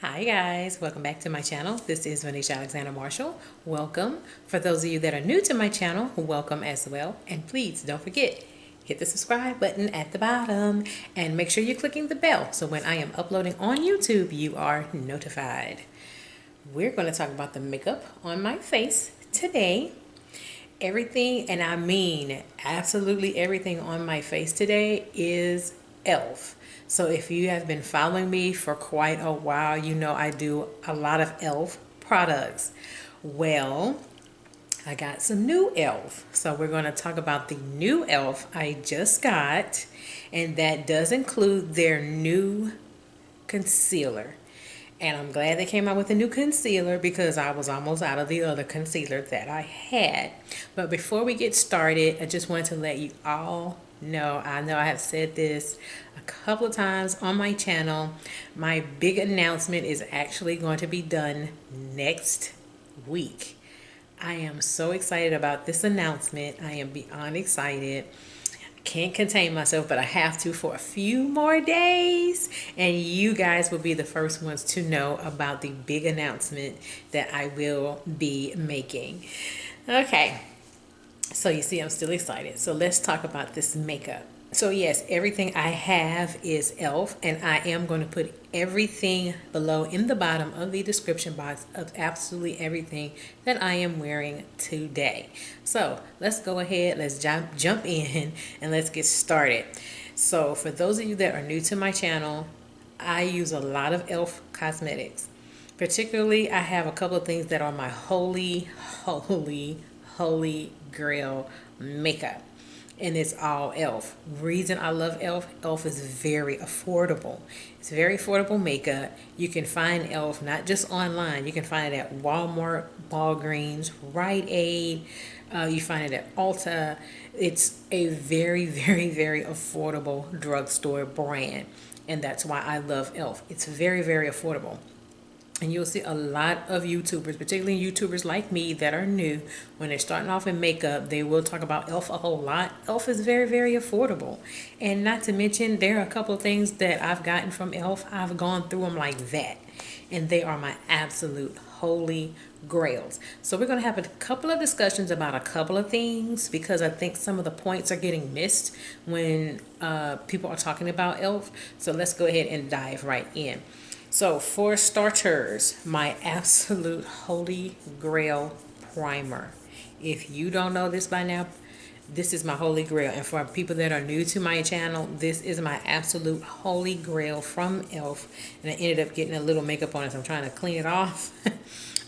Hi guys, welcome back to my channel. This is Vanisha Alexander Marshall. Welcome. For those of you that are new to my channel, welcome as well. And please don't forget, hit the subscribe button at the bottom and make sure you're clicking the bell so when I am uploading on YouTube, you are notified. We're going to talk about the makeup on my face today. Everything, and I mean absolutely everything on my face today is E.L.F. So if you have been following me for quite a while, you know I do a lot of E.L.F. products. Well, I got some new E.L.F. So we're going to talk about the new E.L.F. I just got, and that does include their new concealer. And I'm glad they came out with a new concealer because I was almost out of the other concealer that I had. But before we get started, I just wanted to let you all know, I know I have said this a couple of times on my channel, my big announcement is actually going to be done next week. I am so excited about this announcement. I am beyond excited. Can't contain myself, but I have to for a few more days, and you guys will be the first ones to know about the big announcement that I will be making. Okay, so you see I'm still excited. So let's talk about this makeup. So yes, everything I have is E.L.F. and I am going to put everything below in the bottom of the description box of absolutely everything that I am wearing today. So let's go ahead, let's jump in and let's get started. So for those of you that are new to my channel, I use a lot of E.L.F. cosmetics. Particularly, I have a couple of things that are my holy grail makeup, and it's all E.L.F. Reason I love E.L.F. E.L.F. is very affordable. It's very affordable makeup. You can find E.L.F. not just online. You can find it at Walmart, Walgreens, Rite Aid. You find it at Ulta. It's a very affordable drugstore brand, and that's why I love E.L.F. It's very affordable. And you'll see a lot of YouTubers, particularly YouTubers like me that are new, when they're starting off in makeup, they will talk about E.L.F. a whole lot. E.L.F. is very affordable. And not to mention, there are a couple of things that I've gotten from E.L.F. I've gone through them like that. And they are my absolute holy grails. So we're going to have a couple of discussions about a couple of things because I think some of the points are getting missed when people are talking about E.L.F. So let's go ahead and dive right in. So for starters, my absolute holy grail primer. If you don't know this by now, this is my holy grail. And for people that are new to my channel, this is my absolute holy grail from E.L.F. And I ended up getting a little makeup on it, so I'm trying to clean it off.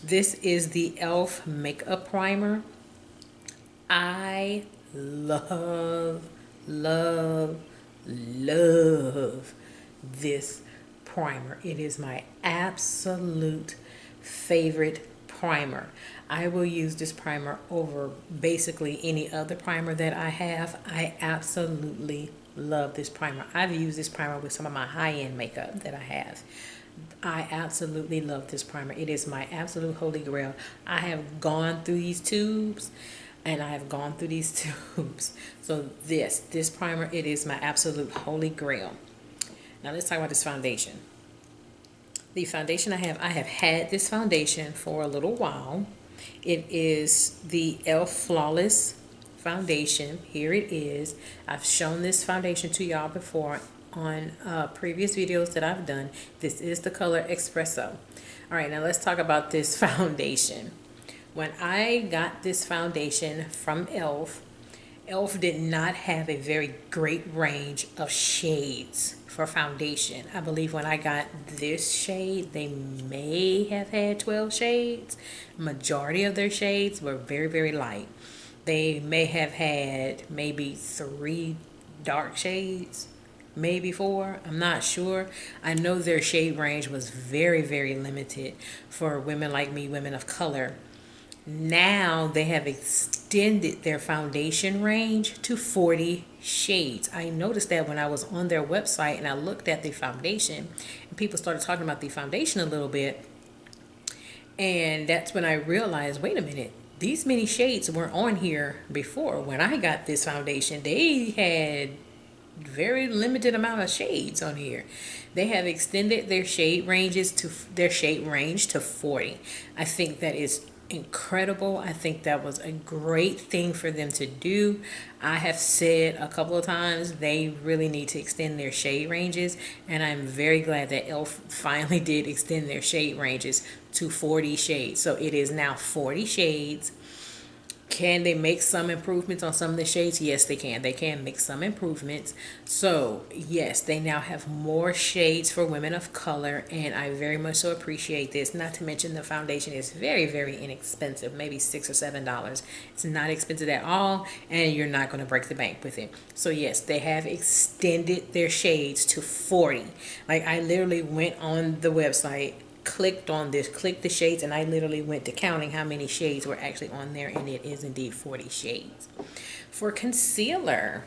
This is the E.L.F. makeup primer. I love this primer. It is my absolute favorite primer. I will use this primer over basically any other primer that I have. I absolutely love this primer. I've used this primer with some of my high-end makeup that I have. I absolutely love this primer. It is my absolute holy grail. I have gone through these tubes and I have gone through these tubes. So this primer, it is my absolute holy grail. Now let's talk about this foundation. The foundation I have had this foundation for a little while. It is the E.L.F. Flawless Foundation. Here it is. I've shown this foundation to y'all before on previous videos that I've done. This is the color Espresso. All right, now let's talk about this foundation. When I got this foundation from E.L.F., E.L.F. did not have a very great range of shades for foundation. I believe when I got this shade, they may have had 12 shades. Majority of their shades were very light. They may have had maybe 3 dark shades, maybe 4. I'm not sure. I know their shade range was very limited for women like me, women of color. Now they have extended their foundation range to 40 shades. I noticed that when I was on their website and I looked at the foundation and people started talking about the foundation a little bit. And that's when I realized, wait a minute, these many shades weren't on here before. When I got this foundation, they had very limited amount of shades on here. They have extended their shade ranges to their shade range to 40. I think that is incredible. I think that was a great thing for them to do. I have said a couple of times they really need to extend their shade ranges, and I'm very glad that E.L.F finally did extend their shade ranges to 40 shades. So it is now 40 shades. Can they make some improvements on some of the shades? Yes, they can. They can make some improvements. So, yes, they now have more shades for women of color, and I very much so appreciate this. Not to mention the foundation is very, very inexpensive, maybe $6 or $7. It's not expensive at all, and you're not going to break the bank with it. So, yes, they have extended their shades to 40. Like, I literally went on the website, clicked on this, clicked the shades, and I literally went to counting how many shades were actually on there, and it is indeed 40 shades. For concealer,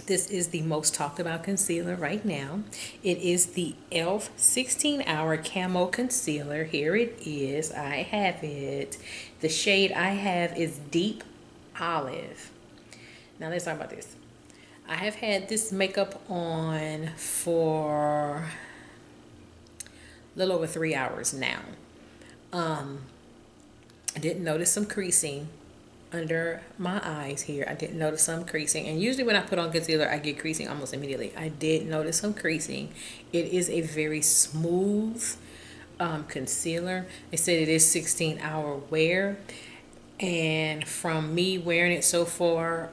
this is the most talked about concealer right now. It is the E.L.F 16-hour Camo Concealer. Here it is. I have it. The shade I have is Deep Olive. Now let's talk about this. I have had this makeup on for little over 3 hours now. I didn't notice some creasing under my eyes here. I didn't notice some creasing, and usually when I put on concealer I get creasing almost immediately. I did notice some creasing. It is a very smooth concealer. They said it is 16-hour wear, and from me wearing it so far,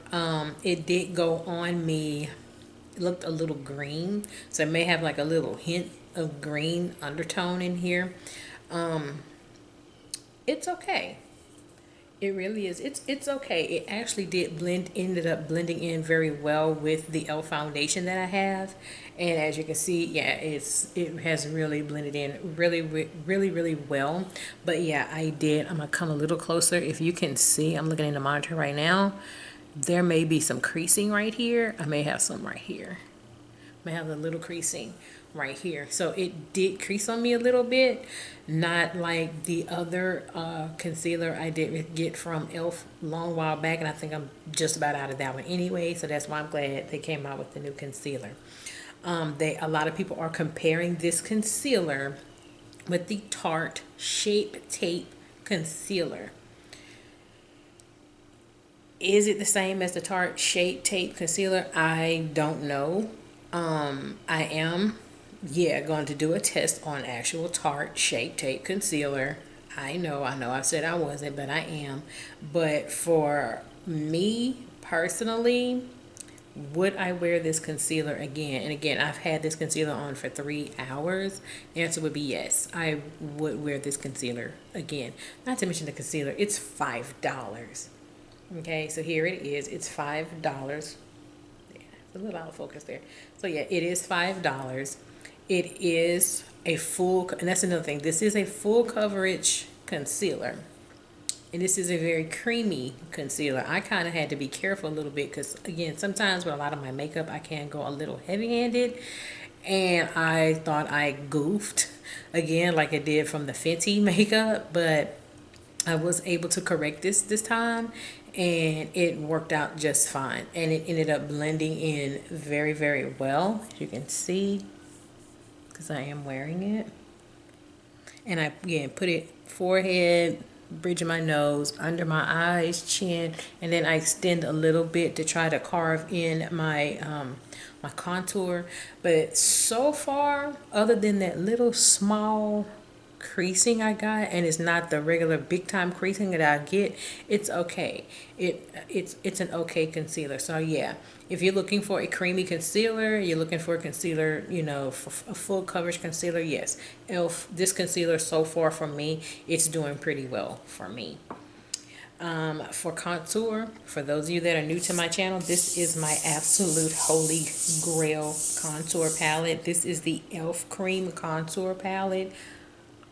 it did go on me. It looked a little green, so it may have like a little hint of green undertone in here. It's okay. It really is. It's okay. It actually did ended up blending in very well with the E.L.F foundation that I have, and as you can see, yeah, it has really blended in really well. But yeah, I'm gonna come a little closer. If you can see, I'm looking in the monitor right now. There may be some creasing right here. I may have some right here. May have a little creasing right here. So it did crease on me a little bit, not like the other concealer I did get from E.L.F long while back, and I think I'm just about out of that one anyway, so that's why I'm glad they came out with the new concealer. A lot of people are comparing this concealer with the Tarte Shape Tape concealer. Is it the same as the Tarte Shape Tape concealer? I don't know. I am, going to do a test on actual Tarte Shape Tape concealer. I know I said I wasn't, but I am. But for me personally, would I wear this concealer again? And again, I've had this concealer on for 3 hours. The answer would be yes. I would wear this concealer again. Not to mention the concealer, it's $5. Okay, so here it is. It's $5. Yeah, it's a little out of focus there. So yeah, it is $5. It is a full, and that's another thing. This is a full coverage concealer. And this is a very creamy concealer. I kind of had to be careful a little bit because, again, sometimes with a lot of my makeup, I can go a little heavy-handed. And I thought I goofed, again, like I did from the Fenty makeup. But I was able to correct this time, and it worked out just fine. And it ended up blending in very, very well, as you can see, because I am wearing it. And I, again, put it forehead, bridge of my nose, under my eyes, chin, and then I extend a little bit to try to carve in my my contour. But so far, other than that little small creasing I got, and it's not the regular big time creasing that I get, it's okay. It's an okay concealer. So yeah, if you're looking for a creamy concealer, you're looking for a concealer, you know, for a full coverage concealer, yes, E.L.F, this concealer so far for me, it's doing pretty well for me. For contour, for those of you that are new to my channel, this is my absolute holy grail contour palette. This is the E.L.F Cream Contour Palette.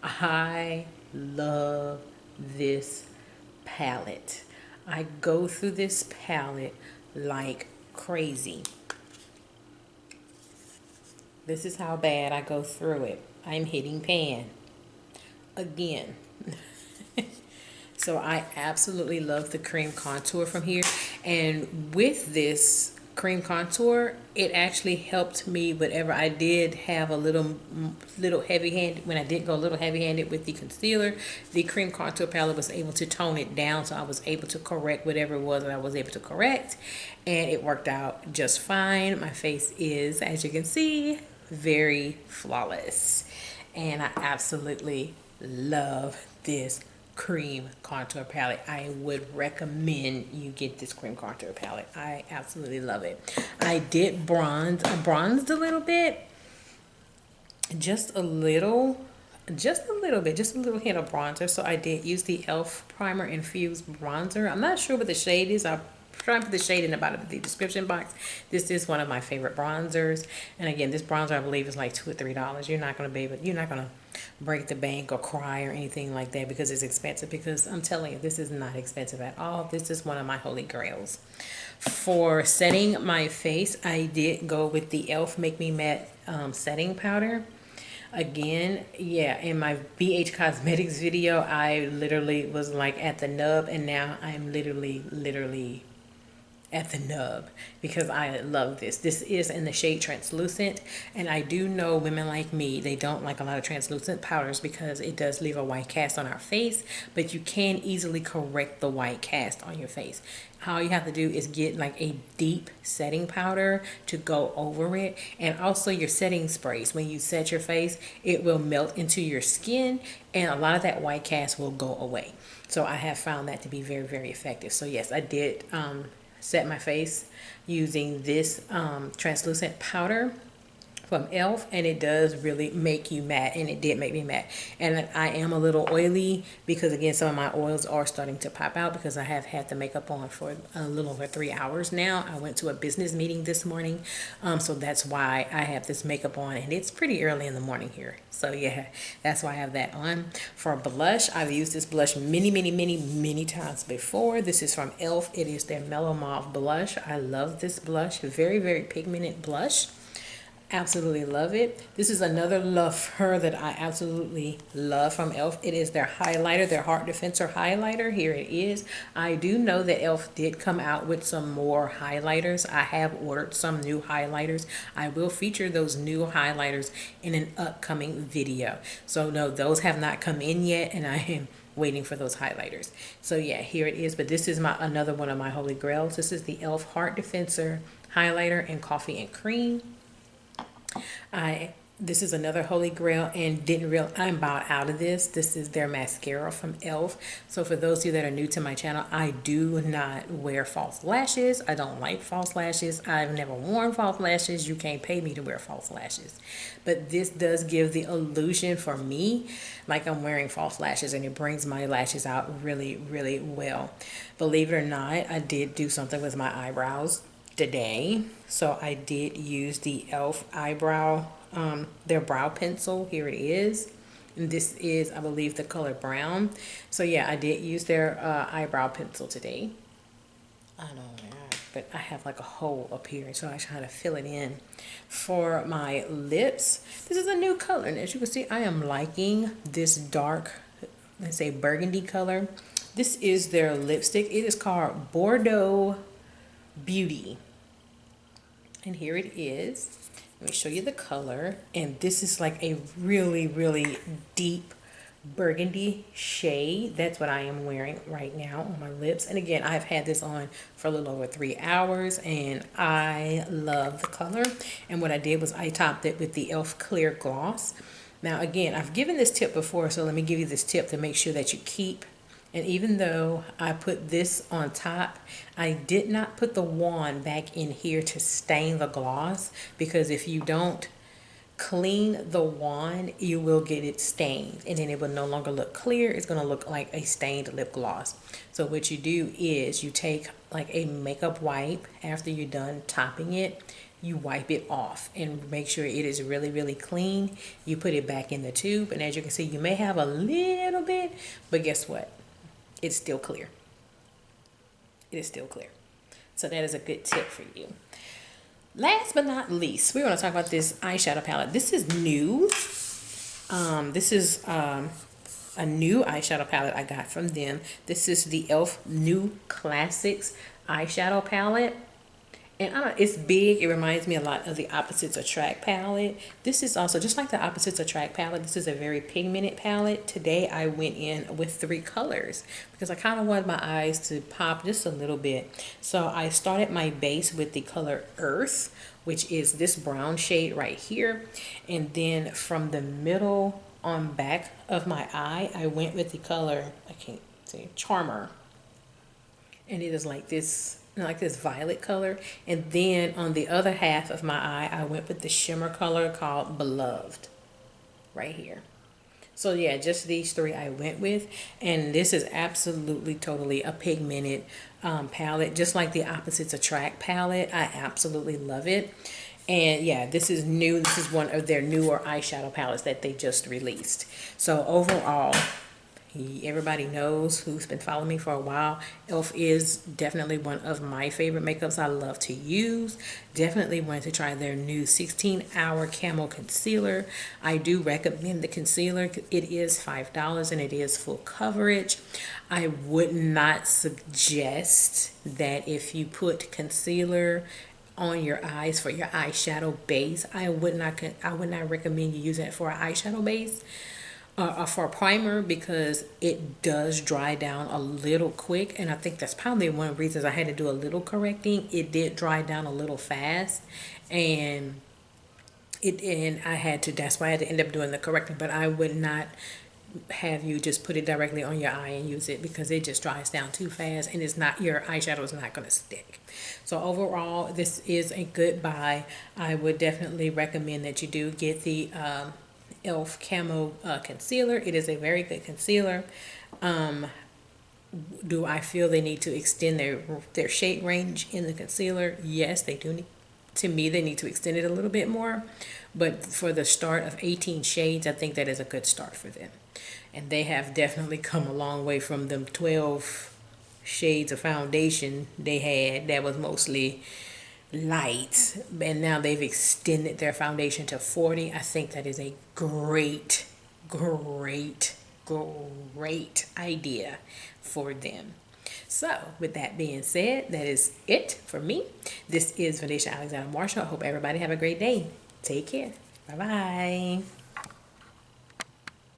I love this palette. I go through this palette like crazy. This is how bad I go through it. I'm hitting pan again. So I absolutely love the cream contour from here. And with this cream contour, it actually helped me whenever I did have a little heavy handed. When I did go a little heavy handed with the concealer, the cream contour palette was able to tone it down, so I was able to correct whatever it was that I was able to correct, and it worked out just fine. My face is, as you can see, very flawless, and I absolutely love this cream contour palette. I would recommend you get this cream contour palette. I absolutely love it. I did bronze. I bronzed a little bit, just a little bit, just a little hint of bronzer. So I did use the E.L.F primer infused bronzer. I'm not sure what the shade is. I'll try and put the shade in the bottom of the description box. This is one of my favorite bronzers, and again, this bronzer I believe is like $2 or $3. You're not gonna break the bank or cry or anything like that because it's expensive, because I'm telling you, this is not expensive at all. This is one of my holy grails. For setting my face, I did go with the E.L.F Make Me Matte setting powder. Again, yeah, in my BH Cosmetics video, I literally was like at the nub, and now I'm literally at the nub because I love this. This is in the shade Translucent, and I do know women like me, they don't like a lot of translucent powders because it does leave a white cast on our face, but you can easily correct the white cast on your face. All you have to do is get like a deep setting powder to go over it, and also your setting sprays. When you set your face, it will melt into your skin, and a lot of that white cast will go away. So I have found that to be very effective. So yes, I did set my face using this translucent powder from E.L.F, and it does really make you matte, and it did make me matte. And I am a little oily because again, some of my oils are starting to pop out because I have had the makeup on for a little over 3 hours now. I went to a business meeting this morning, so that's why I have this makeup on, and it's pretty early in the morning here. So yeah, that's why I have that on. For blush, I've used this blush many times before. This is from E.L.F. It is their Mellow Mauve blush. I love this blush. Very pigmented blush. Absolutely love it. This is another lover that I absolutely love from E.L.F. It is their highlighter, their Heart Defensor highlighter. Here it is. I do know that E.L.F. did come out with some more highlighters. I have ordered some new highlighters. I will feature those new highlighters in an upcoming video. So no, those have not come in yet, and I am waiting for those highlighters. So yeah, here it is. But this is another one of my holy grails. This is the E.L.F. Heart Defensor highlighter in Coffee and Cream. This is another holy grail, and I'm about out of this. This is their mascara from E.L.F. So for those of you that are new to my channel, I do not wear false lashes. I don't like false lashes. I've never worn false lashes. You can't pay me to wear false lashes. But this does give the illusion for me like I'm wearing false lashes, and it brings my lashes out really well. Believe it or not, I did do something with my eyebrows today. So I did use the E.L.F eyebrow, their brow pencil. Here it is, and this is, I believe, the color brown. So yeah, I did use their eyebrow pencil today. I know, but I have like a hole up here, so I try to fill it in. For my lips, this is a new color, and as you can see, I am liking this dark, let's say burgundy color. This is their lipstick. It is called Bordeaux Beauty. And here it is. Let me show you the color. And this is like a really deep burgundy shade. That's what I am wearing right now on my lips. And again, I've had this on for a little over 3 hours, and I love the color. And what I did was I topped it with the E.L.F clear gloss. Now again, I've given this tip before, so let me give you this tip to make sure that you keep. And even though I put this on top, I did not put the wand back in here to stain the gloss, because if you don't clean the wand, you will get it stained, and then it will no longer look clear. It's going to look like a stained lip gloss. So what you do is you take like a makeup wipe after you're done topping it. You wipe it off and make sure it is really clean. You put it back in the tube, and as you can see, you may have a little bit, but guess what? It's still clear. It is still clear. So that is a good tip for you. Last but not least, we're going to talk about this eyeshadow palette. This is new. This is a new eyeshadow palette I got from them. This is the E.L.F. New Classics eyeshadow palette. And I don't, it's big. It reminds me a lot of the Opposites Attract palette. This is also, just like the Opposites Attract palette, this is a very pigmented palette. Today I went in with 3 colors because I kind of wanted my eyes to pop just a little bit. So I started my base with the color Earth, which is this brown shade right here. And then from the middle on back of my eye, I went with the color, I can't say, Charmer. And it is like this violet color. And then on the other half of my eye, I went with the shimmer color called Beloved right here. So yeah, just these 3 I went with. And this is absolutely totally a pigmented palette, just like the Opposites Attract palette. I absolutely love it. And yeah, this is new. This is one of their newer eyeshadow palettes that they just released. So overall, everybody knows who's been following me for a while, E.L.F is definitely one of my favorite makeups I love to use. Definitely wanted to try their new 16-hour Camo concealer. I do recommend the concealer. It is $5 and it is full coverage. I would not suggest that if you put concealer on your eyes for your eyeshadow base. I would not recommend you using it for an eyeshadow base. For a primer, because it does dry down a little quick, and I think that's probably one of the reasons I had to do a little correcting. It did dry down a little fast, and I had to, that's why I had to end up doing the correcting. But I would not have you just put it directly on your eye and use it, because it just dries down too fast and it's not, your eyeshadow is not going to stick. So overall, this is a good buy. I would definitely recommend that you do get the E.L.F Camo concealer. It is a very good concealer. Do I feel they need to extend their shade range in the concealer? Yes, they do. To me, they need to extend it a little bit more. But for the start of 18 shades, I think that is a good start for them. And they have definitely come a long way from them 12 shades of foundation they had that was mostly light, and now they've extended their foundation to 40. I think that is a great idea for them. So with that being said, that is it for me. This is Venetia Alexander Marshall. I hope everybody have a great day. Take care. Bye bye.